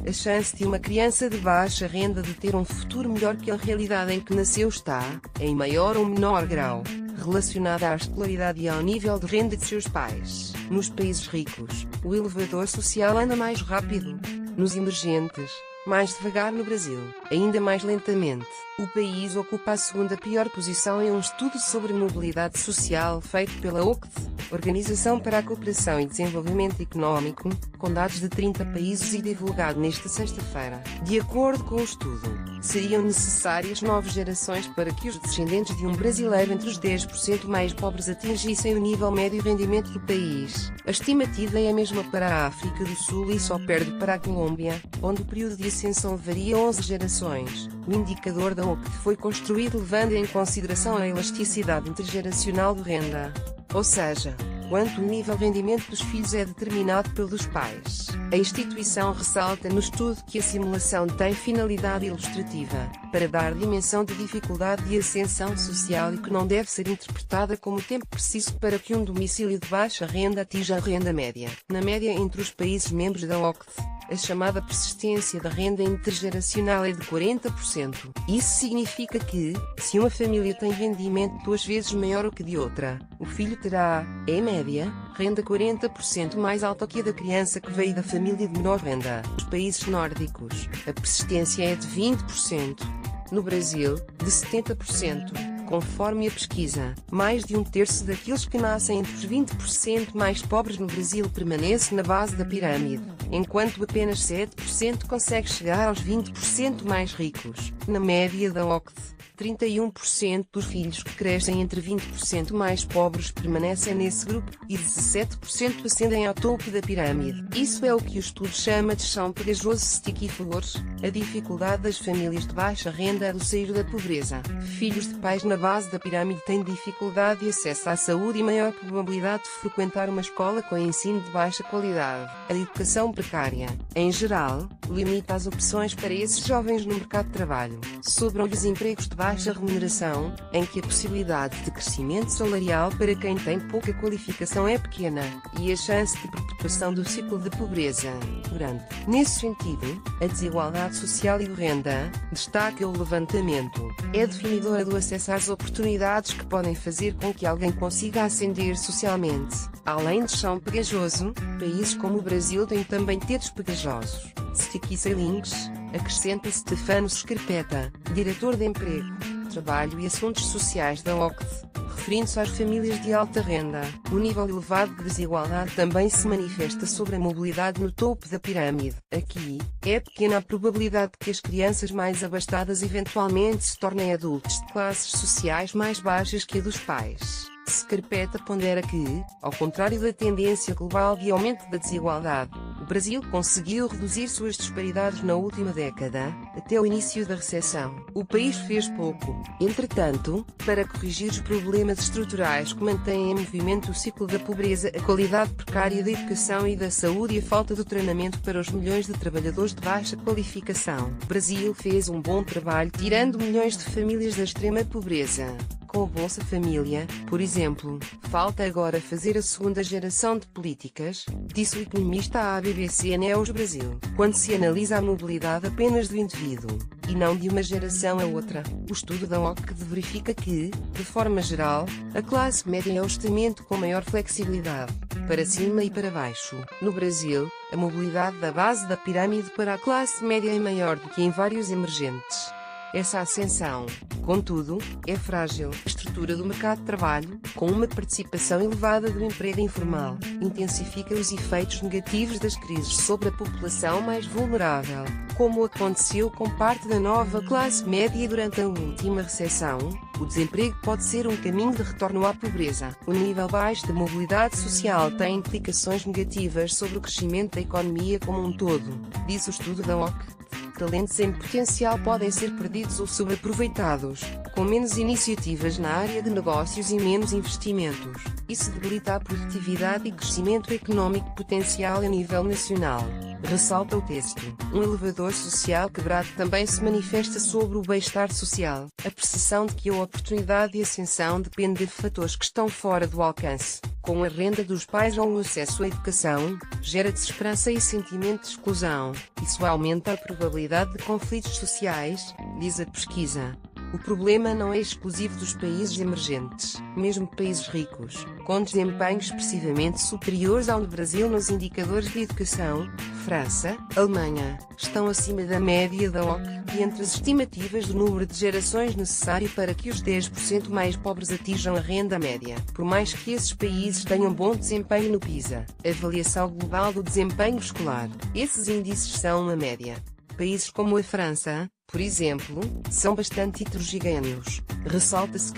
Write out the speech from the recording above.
A chance de uma criança de baixa renda de ter um futuro melhor que a realidade em que nasceu está, em maior ou menor grau, relacionada à escolaridade e ao nível de renda de seus pais. Nos países ricos, o elevador social anda mais rápido. Nos emergentes, mais devagar. No Brasil, ainda mais lentamente. O país ocupa a segunda pior posição em um estudo sobre mobilidade social feito pela OCDE, Organização para a Cooperação e Desenvolvimento Económico, com dados de 30 países e divulgado nesta sexta-feira. De acordo com o estudo, seriam necessárias 9 gerações para que os descendentes de um brasileiro entre os 10% mais pobres atingissem o nível médio de rendimento do país. A estimativa é a mesma para a África do Sul e só perde para a Colômbia, onde o período de ascensão varia 11 gerações. O indicador da OCDE foi construído levando em consideração a elasticidade intergeracional de renda. Ou seja, quanto o nível de rendimento dos filhos é determinado pelos pais. A instituição ressalta no estudo que a simulação tem finalidade ilustrativa, para dar dimensão de dificuldade de ascensão social e que não deve ser interpretada como tempo preciso para que um domicílio de baixa renda atinja a renda média. Na média entre os países membros da OCDE, a chamada persistência da renda intergeracional é de 40%. Isso significa que, se uma família tem rendimento 2 vezes maior do que de outra, o filho terá, em média, renda 40% mais alta que a da criança que veio da família de menor renda. Nos países nórdicos, a persistência é de 20%. No Brasil, de 70%. Conforme a pesquisa, mais de 1/3 daqueles que nascem entre os 20% mais pobres no Brasil permanece na base da pirâmide, enquanto apenas 7% consegue chegar aos 20% mais ricos. Na média da OCDE, 31% dos filhos que crescem entre 20% mais pobres permanecem nesse grupo, e 17% ascendem ao topo da pirâmide. Isso é o que o estudo chama de chão pegajoso sticky floors, a dificuldade das famílias de baixa renda do sair da pobreza. Filhos de pais na base da pirâmide têm dificuldade de acesso à saúde e maior probabilidade de frequentar uma escola com ensino de baixa qualidade. A educação precária, em geral, limita as opções para esses jovens no mercado de trabalho. Sobram-lhes empregos de baixa remuneração, em que a possibilidade de crescimento salarial para quem tem pouca qualificação é pequena, e a chance de perpetuação do ciclo de pobreza, grande. Nesse sentido, a desigualdade social e de renda, destaca o levantamento, é definidora do acesso às oportunidades que podem fazer com que alguém consiga ascender socialmente. Além de chão pegajoso, países como o Brasil têm também tetos pegajosos. Sticky ceilings, acrescenta Stefano Scarpetta, diretor de Emprego, Trabalho e Assuntos Sociais da OCDE, referindo-se às famílias de alta renda. O nível elevado de desigualdade também se manifesta sobre a mobilidade no topo da pirâmide. Aqui, é pequena a probabilidade de que as crianças mais abastadas eventualmente se tornem adultos de classes sociais mais baixas que a dos pais. Scarpetta pondera que, ao contrário da tendência global de aumento da desigualdade, o Brasil conseguiu reduzir suas disparidades na última década, até o início da recessão. O país fez pouco, entretanto, para corrigir os problemas estruturais que mantêm em movimento o ciclo da pobreza, a qualidade precária da educação e da saúde e a falta de treinamento para os milhões de trabalhadores de baixa qualificação. O Brasil fez um bom trabalho tirando milhões de famílias da extrema pobreza. Com o Bolsa Família, por exemplo, falta agora fazer a segunda geração de políticas, disse o economista à BBC News Brasil. Quando se analisa a mobilidade apenas do indivíduo, e não de uma geração a outra, o estudo da OCDE verifica que, de forma geral, a classe média é o estamento com maior flexibilidade, para cima e para baixo. No Brasil, a mobilidade da base da pirâmide para a classe média é maior do que em vários emergentes. Essa ascensão, contudo, é frágil. A estrutura do mercado de trabalho, com uma participação elevada do emprego informal, intensifica os efeitos negativos das crises sobre a população mais vulnerável, como aconteceu com parte da nova classe média durante a última recessão. O desemprego pode ser um caminho de retorno à pobreza. O nível baixo de mobilidade social tem implicações negativas sobre o crescimento da economia como um todo, diz o estudo da OCDE. Talentos em potencial podem ser perdidos ou subaproveitados, com menos iniciativas na área de negócios e menos investimentos. Isso debilita a produtividade e crescimento econômico potencial a nível nacional, ressalta o texto. Um elevador social quebrado também se manifesta sobre o bem-estar social. A percepção de que a oportunidade de ascensão depende de fatores que estão fora do alcance, Com a renda dos pais ou o acesso à educação, gera desesperança e sentimento de exclusão. Isso aumenta a probabilidade de conflitos sociais, diz a pesquisa. O problema não é exclusivo dos países emergentes. Mesmo países ricos, com desempenhos expressivamente superiores ao do Brasil nos indicadores de educação, França, Alemanha, estão acima da média da OCDE e entre as estimativas do número de gerações necessário para que os 10% mais pobres atinjam a renda média. Por mais que esses países tenham bom desempenho no PISA, Avaliação Global do Desempenho Escolar, esses índices são uma média. Países como a França, por exemplo, são bastante heterogêneos. Ressalta-se que